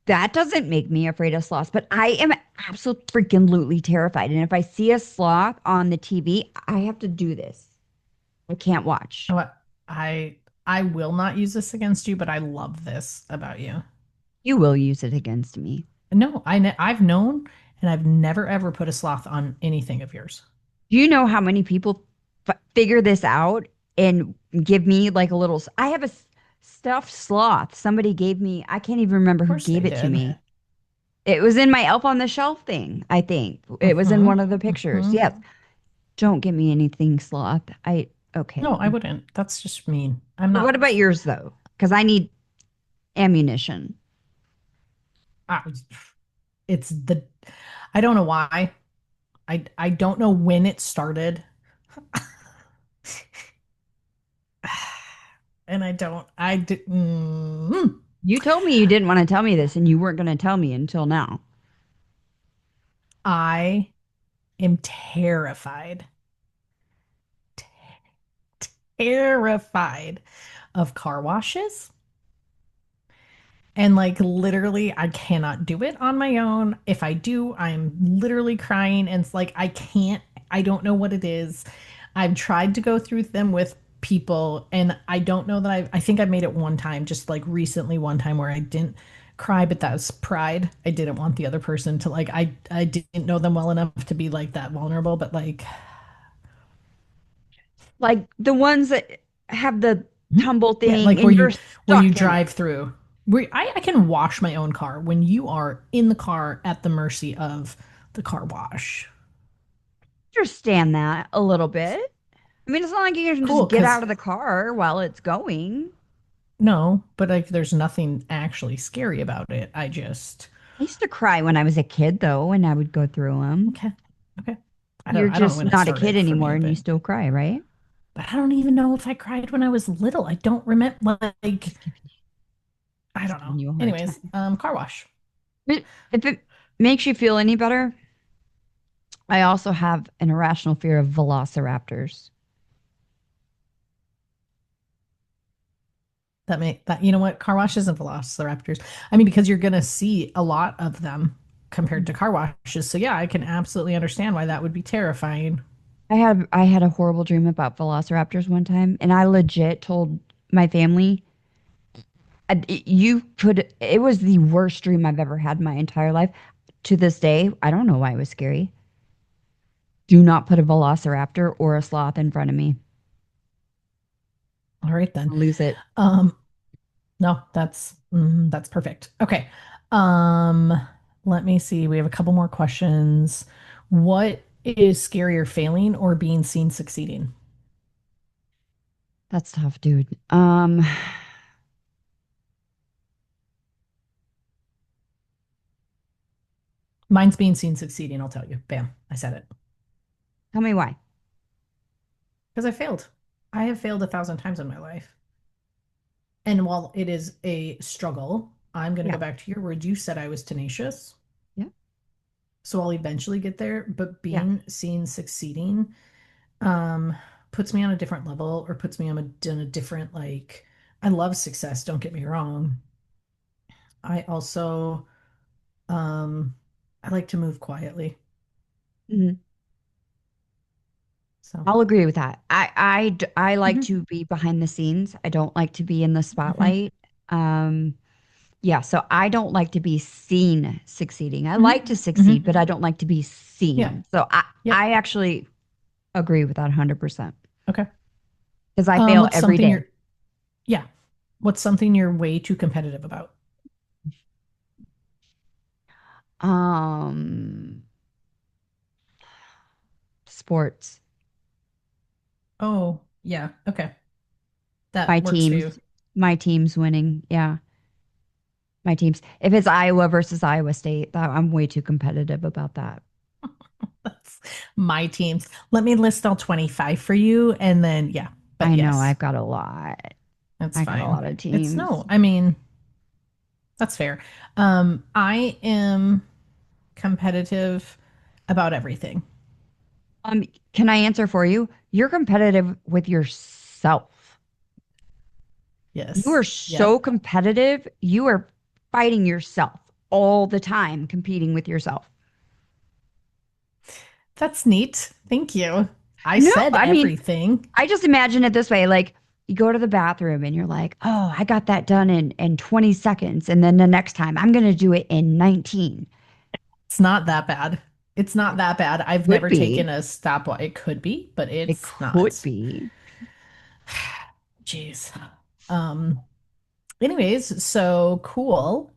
That doesn't make me afraid of sloths, but I am absolutely freaking lootly terrified. And if I see a sloth on the TV, I have to do this. I can't watch. Oh, I I will not use this against you, but I love this about you. You will use it against me. No, I've known and I've never ever put a sloth on anything of yours. Do you know how many people figure this out and give me like a little? I have a stuffed sloth. Somebody gave me. I can't even remember Of who course gave they it to did. me. It was in my Elf on the Shelf thing, I think. It was in Mm-hmm. one of the pictures. Mm-hmm. Yes. Don't get me anything sloth. Okay. No, I wouldn't. That's just mean. I'm But what not. about yours though? Because I need ammunition. I, it's the. I don't know why. I don't know when it started, and I don't. I did. You told me you didn't want to tell me this and you weren't going to tell me until now. I am terrified, terrified of car washes. And like literally, I cannot do it on my own. If I do, I'm literally crying. And it's like, I can't, I don't know what it is. I've tried to go through them with people, and I don't know that I think I made it one time, just like recently, one time where I didn't cry, but that was pride. I didn't want the other person to like, I didn't know them well enough to be like that vulnerable, but like, Like the ones that have the tumble yeah, thing like and you're where you stuck in it. drive through. Where I can wash my own car when you are in the car at the mercy of the car wash. Understand that a little bit. I mean, it's not like you can Cool, just get out because of the car while it's going. no, but like there's nothing actually scary about it. I just I used to cry when I was a kid though, and I would go through them. okay, okay. You're I don't know just when it not a kid started for anymore me, and you still cry, right? but I don't even know if I cried when I was little. I don't remember like Just giving, I just don't know. giving you a hard Anyways, time. car wash. If it makes you feel any better, I also have an irrational fear of velociraptors. That you know what, car washes and velociraptors. I mean, because you're gonna see a lot of them compared to car washes. So yeah, I can absolutely understand why that would be terrifying. I had a horrible dream about velociraptors one time, and I legit told my family, you could, it was the worst dream I've ever had in my entire life. To this day, I don't know why it was scary. Do not put a velociraptor or a sloth in front of me. All right then. I'll lose it. Um, no, that's perfect. Okay. Um, let me see. We have a couple more questions. What is scarier, failing or being seen succeeding? That's tough, dude. Mine's being seen succeeding, I'll tell you. Bam, I said it. Tell me why. Because I failed. I have failed 1,000 times in my life. And while it is a struggle, I'm going to Yeah. go back to your words. You said I was tenacious. Yeah. So I'll eventually get there. But Yeah. being seen succeeding um, puts me on a different level or puts me on a different, like, I love success, don't get me wrong. I also, um, I like to move quietly. Mhm. So, I'll agree with that. I like mhm, to be behind the scenes. I don't like to be in the mhm, spotlight. Um, yeah, so I don't like to be seen succeeding. I like mhm, to succeed, mhm. but I don't like to be Yeah. seen. So Yep. I actually agree with that 100% Okay. because I fail What's every something day. yeah. What's something you're way too competitive about? Um, Sports. Oh, yeah. Okay. My That works for you. teams, my team's winning. Yeah, my teams. If it's Iowa versus Iowa State, I'm way too competitive about that. That's my teams. Let me list all 25 for you and then yeah. But I know yes, I've got a lot. that's I got a fine. lot of It's teams. no, I mean, that's fair. I am competitive about everything. Um, can I answer for you? You're competitive with yourself. You Yes. are Yep. so competitive. You are fighting yourself all the time, competing with yourself. That's neat. Thank you. I No, said I mean, everything. I just imagine it this way. Like you go to the bathroom and you're like, oh, I got that done in 20 seconds. And then the next time I'm going to do it in 19. It's not that bad. It's not that bad. I've Could never be. taken a stopwatch. It could be, but It it's could not. be. Jeez. Um, anyways, so cool.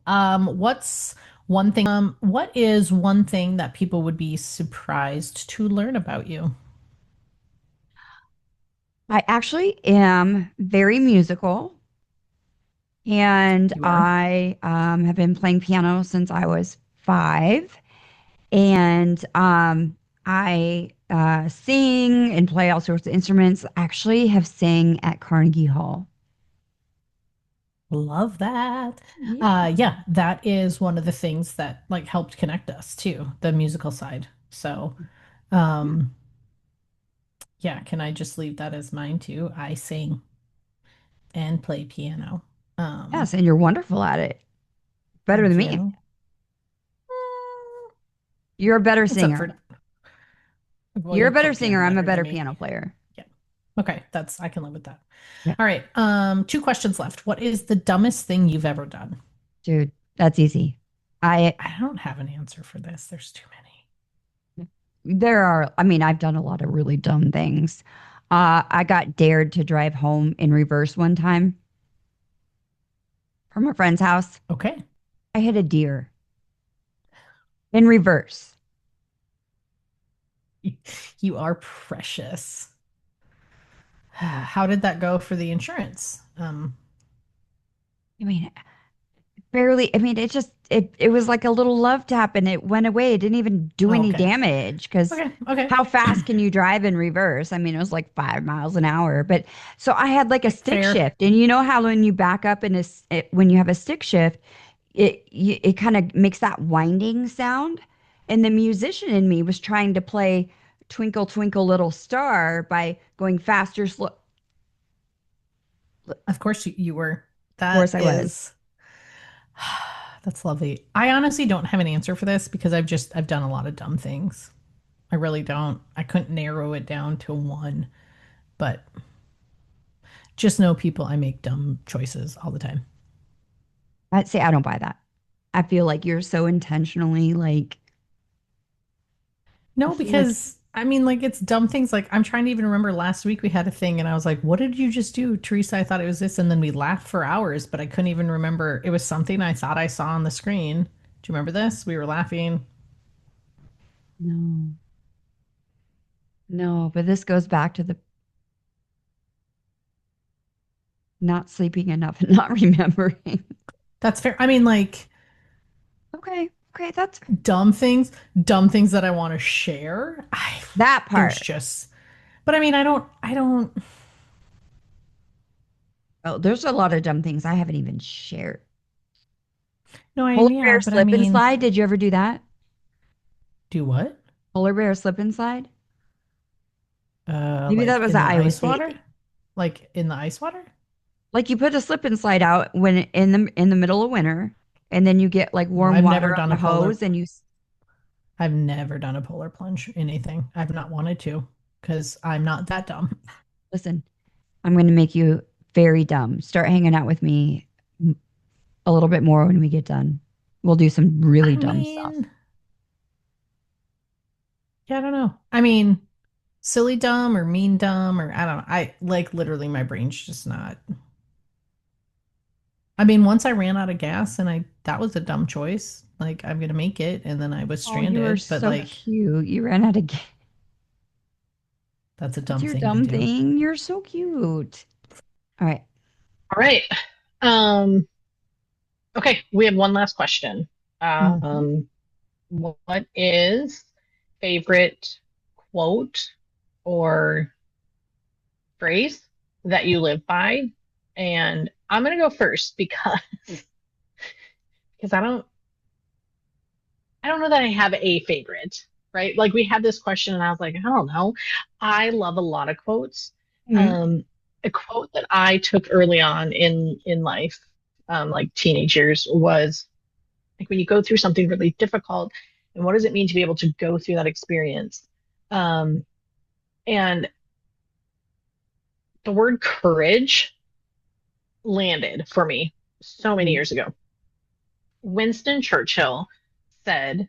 What is one thing that people would be surprised to learn about you? I actually am very musical. And You are? I have been playing piano since I was 5. And I sing and play all sorts of instruments. Actually, have sang at Carnegie Hall. Love that. Yeah. Yeah, that is one of the things that like helped connect us too, the musical side. So, Yeah. um, yeah, can I just leave that as mine too? I sing and play piano. Um, Yes, and you're wonderful at it. Better than thank me. you. Mm, You're a better it's up singer. for, well, You're a you better play piano singer. I'm a better than better me. piano player. Yeah. Okay, I can live with that. Yeah. All right. Two questions left. What is the dumbest thing you've ever done? Dude, that's easy. I I don't have an answer for this. There's too many. I mean, I've done a lot of really dumb things. I got dared to drive home in reverse one time from a friend's house. Okay. I hit a deer in reverse. You are precious. How did that go for the insurance? I mean, barely. I mean, it was like a little love tap and it went away. It didn't even do Oh, any okay. damage because Okay. Okay. how fast can you drive in reverse? I mean, it was like 5 miles an hour. But so I had like a stick Fair. shift, and you know how when you back up in when you have a stick shift, it kind of makes that winding sound, and the musician in me was trying to play Twinkle Twinkle Little Star by going faster, slow. Of Of course you were. That course, I was. is that's lovely. I honestly don't have an answer for this because I've done a lot of dumb things. I really don't. I couldn't narrow it down to one, but just know people I make dumb choices all the time. I'd say I don't buy that. I feel like you're so intentionally like I No, feel like because I mean, like it's dumb things. Like I'm trying to even remember last week we had a thing, and I was like, "What did you just do, Teresa?" I thought it was this, and then we laughed for hours, but I couldn't even remember. It was something I thought I saw on the screen. Do you remember this? We were laughing. no, no, but this goes back to the not sleeping enough and not remembering. That's fair. I mean, like Okay. Okay, that's Dumb things, dumb things that I want to share. that There's part. just, but I mean, I don't, Oh, there's a lot of dumb things I haven't even shared. no, Polar yeah, bear but I slip and mean, slide. Did you ever do that? do what? Polar bear slip and slide? Maybe that Like was in an the Iowa ice State water? thing. Like in the ice water? Like you put a slip and slide out when in the middle of winter, and then you get like No, warm I've water never on done the a hose, and I've never done a polar plunge anything. I've not wanted to because I'm not that dumb. listen. I'm going to make you very dumb. Start hanging out with me a little bit more when we get done. We'll do some really I dumb stuff. mean, yeah, I don't know. I mean, silly dumb or mean dumb or I don't know. I like literally my brain's just not. I mean, once I ran out of gas and I that was a dumb choice. Like I'm gonna make it and then I was Oh, you are stranded, but so like cute. You ran out of gas. that's a That's dumb your thing to dumb do. thing. You're so cute. All right. All right. Um, okay, we have one last question. Mhm. Um, what is favorite quote or phrase that you live by? And I'm gonna go first because I don't know that I have a favorite, right? Like we had this question and I was like, I don't know. I love a lot of quotes. Mhm. Um, a quote that I took early on in life, like teenage years, was like when you go through something really difficult, and what does it mean to be able to go through that experience? Um, and the word courage landed for me so many years ago. Winston Churchill said,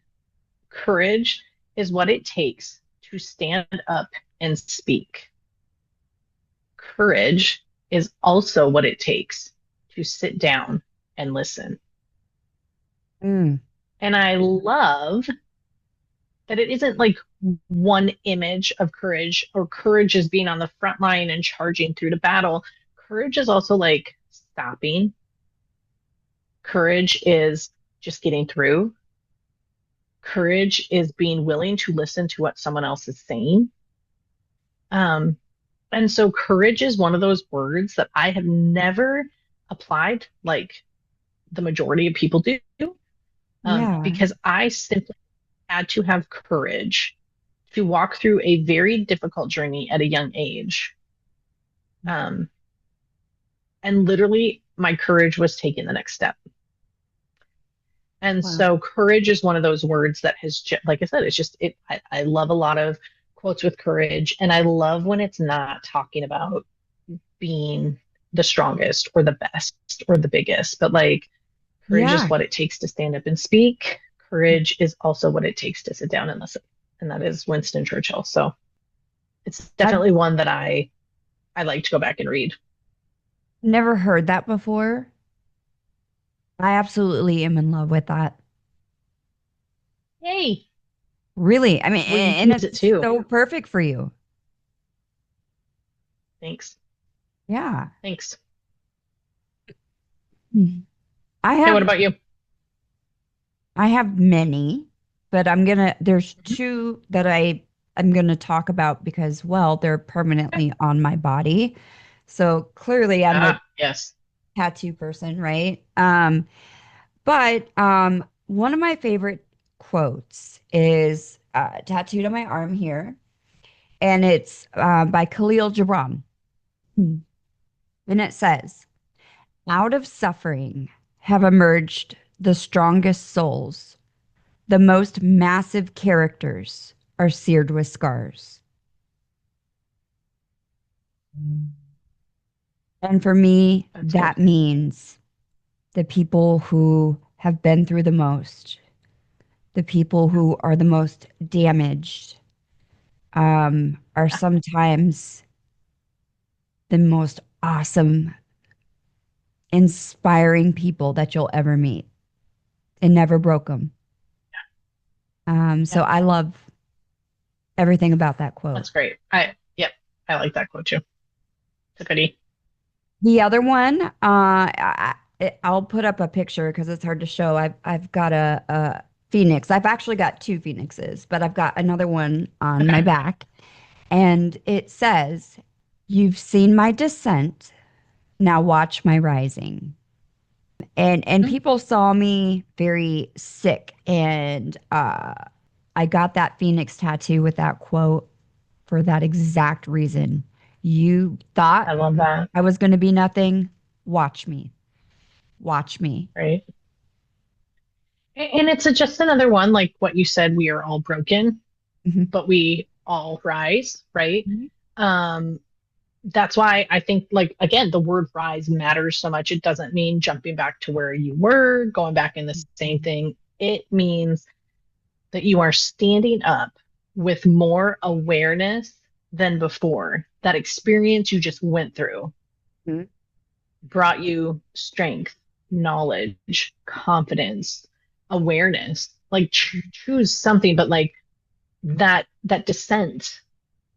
courage is what it takes to stand up and speak. Courage is also what it takes to sit down and listen. Mm. And I love that it isn't like one image of courage or courage is being on the front line and charging through the battle. Courage is also like stopping. Courage is just getting through. Courage is being willing to listen to what someone else is saying. Um, and so courage is one of those words that I have never applied like the majority of people do, Yeah. because I simply had to have courage to walk through a very difficult journey at a young age. Um, and literally, my courage was taking the next step. And Wow. so, courage is one of those words that has, like I said, it's just, I love a lot of quotes with courage. And I love when it's not talking about being the strongest or the best or the biggest, but like courage is Yeah. what it takes to stand up and speak. Courage is also what it takes to sit down and listen. And that is Winston Churchill. So it's I've definitely one that I like to go back and read. never heard that before. I absolutely am in love with that. Yay. Really. I mean, Well, you can and use it it's too. so perfect for you. Thanks. Yeah. Thanks. Mhm. I Okay, what have about you? I have many, but there's Mhm. two that I'm gonna talk about because, well, they're Okay. permanently on my body. So clearly I'm the Ah, yes. tattoo person, right? But one of my favorite quotes is tattooed on my arm here, and it's by Khalil Gibran. Hmm. And it says, out of suffering have emerged the strongest souls. The most massive characters are seared with scars. And for me, That's good. that means the people who have been through the most, the people who are the most damaged, are Yeah, sometimes the most awesome, inspiring people that you'll ever meet. It never broke them. So yeah, I love everything about that quote. that's great. Yep, I like that quote too. It's a goodie. The other one, I'll put up a picture because it's hard to show. I've got a phoenix. I've actually got two phoenixes, but I've got another one on my Okay. back. And it says, "You've seen my descent. Now watch my rising." And Mhm. people saw me very sick, and I got that phoenix tattoo with that quote for that exact reason. You thought I love that. I was going to be nothing. Watch me. Watch me. Right. And it's just another one, like what you said, we are all broken, Mhm. but we all rise, right? Mhm. Um, that's why I think, like, again, the word rise matters so much. It doesn't mean jumping back to where you were, going back in the same thing. It means that you are standing up with more awareness than before. That experience you just went through Mhm. brought you strength, knowledge, confidence, awareness. Like choose something, but like that descent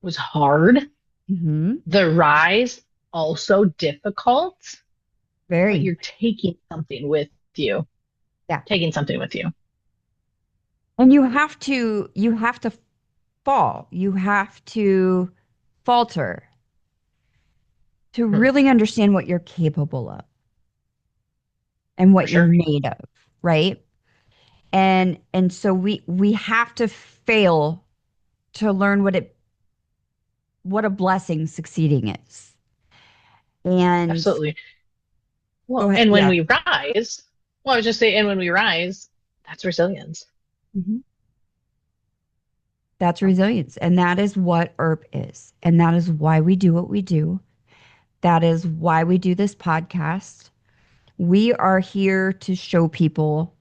was hard. Mhm. The rise also difficult, but Very. you're taking something with you. Yeah. Taking something with you. And you have to fall. You have to falter to Hmm. really understand what you're capable of and For what you're sure. made of, right? And so we have to fail to learn what a blessing succeeding is. And Absolutely. go Well, ahead. and when Yeah. we rise, well, I was just saying, and when we rise, that's resilience. Mhm. That's So, resilience. And that is what URP is. And that is why we do what we do. That is why we do this podcast. We are here to show people,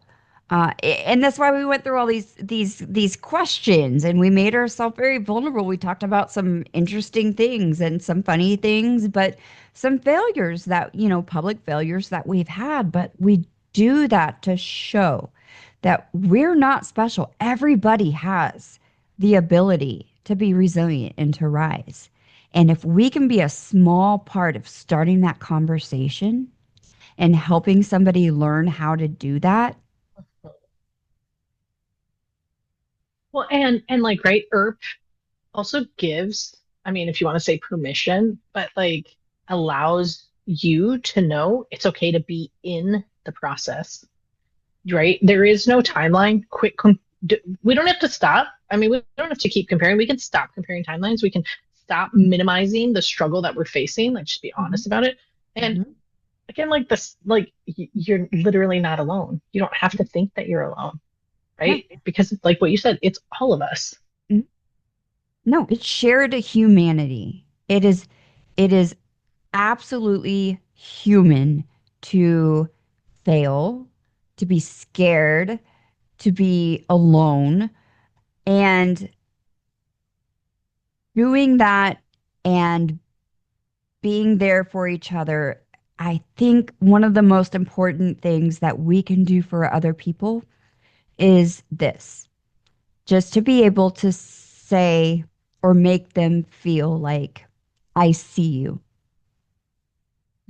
and that's why we went through all these questions, and we made ourselves very vulnerable. We talked about some interesting things and some funny things, but some failures that, public failures that we've had. But we do that to show that we're not special. Everybody has the ability to be resilient and to rise. And if we can be a small part of starting that conversation and helping somebody learn how to do that. well, and like, right, ERP also gives, I mean, if you want to say permission, but like allows you to know it's okay to be in the process, right? There is no timeline. We don't have to stop. I mean, we don't have to keep comparing. We can stop comparing timelines. We can stop minimizing the struggle that we're facing. Like, just be Mhm. honest about it. And Mhm. again, like this, like you're literally not alone. You don't have to think that you're alone, No. right? Because like what you said, it's all of us. Mhm. No, it's shared humanity. It is absolutely human to fail, to be scared, to be alone, and doing that and being there for each other. I think one of the most important things that we can do for other people is this, just to be able to say or make them feel like, I see you.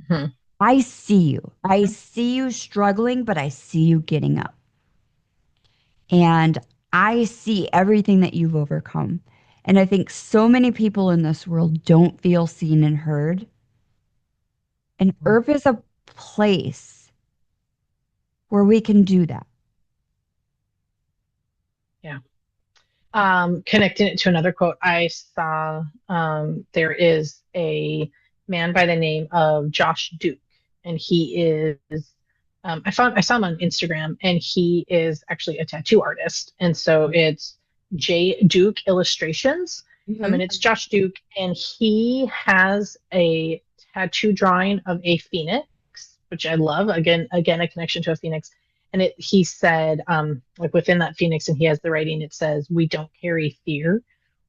Mhm. I see you. I see you struggling, but I see you getting up. And I see everything that you've overcome. And I think so many people in this world don't feel seen and heard. And Earth is a place where we can do that. Yeah. Connecting it to another quote I saw, there is a man by the name of Josh Duke, and he is, I saw him on Instagram, and he is actually a tattoo artist, and so it's J Duke Illustrations, and Hmm. it's Josh Duke, and he has a tattoo drawing of a phoenix, which I love. Again, a connection to a phoenix, and he said, like within that phoenix, and he has the writing, it says, we don't carry fear,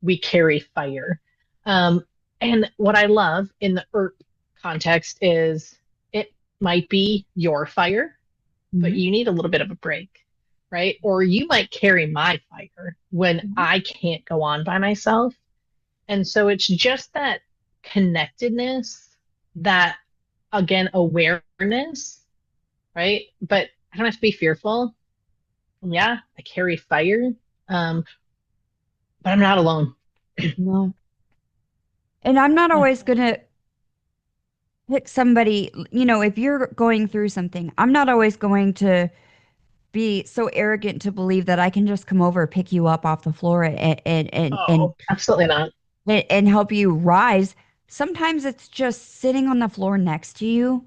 we carry fire. um, and what I love in the ERP context is it might be your fire, but Hmm. you need a little bit of a break, right? Or you might carry my fire when I can't go on by myself. And so it's just that connectedness, that, again, awareness, right? But I don't have to be fearful. Yeah, I carry fire, um, but I'm not alone. No. And I'm not Yeah. always going to pick somebody, if you're going through something, I'm not always going to be so arrogant to believe that I can just come over, pick you up off the floor Oh, absolutely not. and help you rise. Sometimes it's just sitting on the floor next to you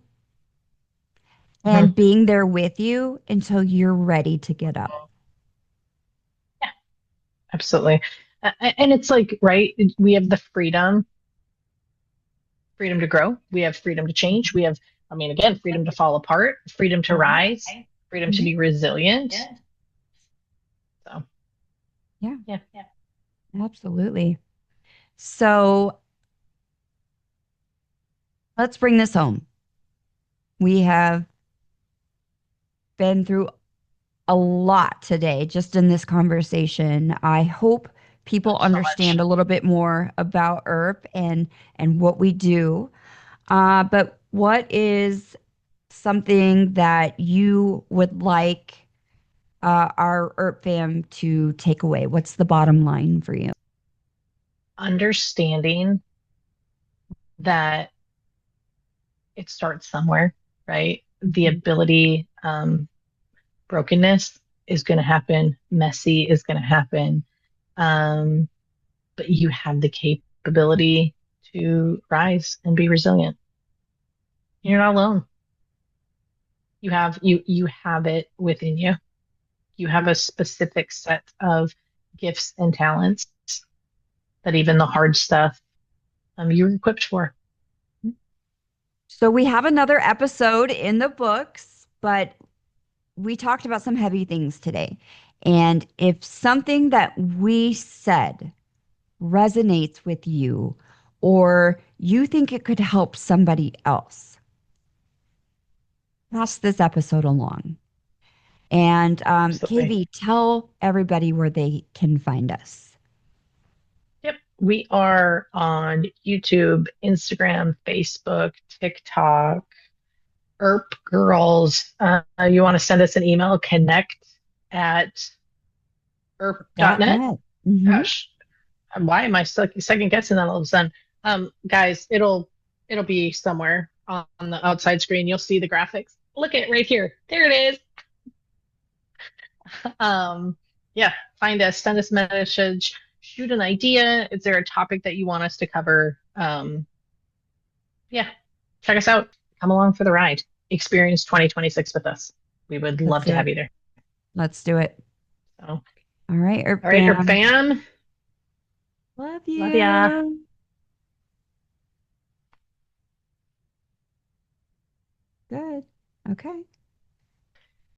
and Mhm. being there with you until you're ready to get up. Yeah, absolutely. And it's like, right, we have the freedom to grow. We have freedom to change. We have, I mean, again, freedom to fall apart, freedom to rise, freedom to Mhm. be resilient. So, Yeah, yeah, absolutely. So let's bring this home. We have been through a lot today just in this conversation. I hope people so understand much. a little bit more about ERP and what we do. But what is something that you would like our ERP fam to take away? What's the bottom line for you? Understanding that it starts somewhere, right? The Mhm. ability, brokenness is going to happen, messy is going to happen. Um, but you have the capability to rise and be resilient. You're not alone. You have it within you. You have a specific set of gifts and talents that even the hard stuff you're equipped for. So we have another episode in the books, but we talked about some heavy things today. And if something that we said resonates with you or you think it could help somebody else, pass this episode along. And Absolutely. KV, tell everybody where they can find us. Yep. We are on YouTube, Instagram, Facebook, TikTok, ERP Girls. You want to send us an email, connect at ERP.net. .net. Hmm. Gosh, why am I second guessing that all of a sudden? Guys, it'll be somewhere on the outside screen. You'll see the graphics. Look at it right here. There it is. Um, yeah, find us, send us a message, shoot an idea. Is there a topic that you want us to cover? Yeah, check us out. Come along for the ride. Experience 2026 with us. We would Let's love do to have it. you there. Let's do it. So, All right, Erp all right, Herb fam. fam. Love Love ya. you. Good. Okay.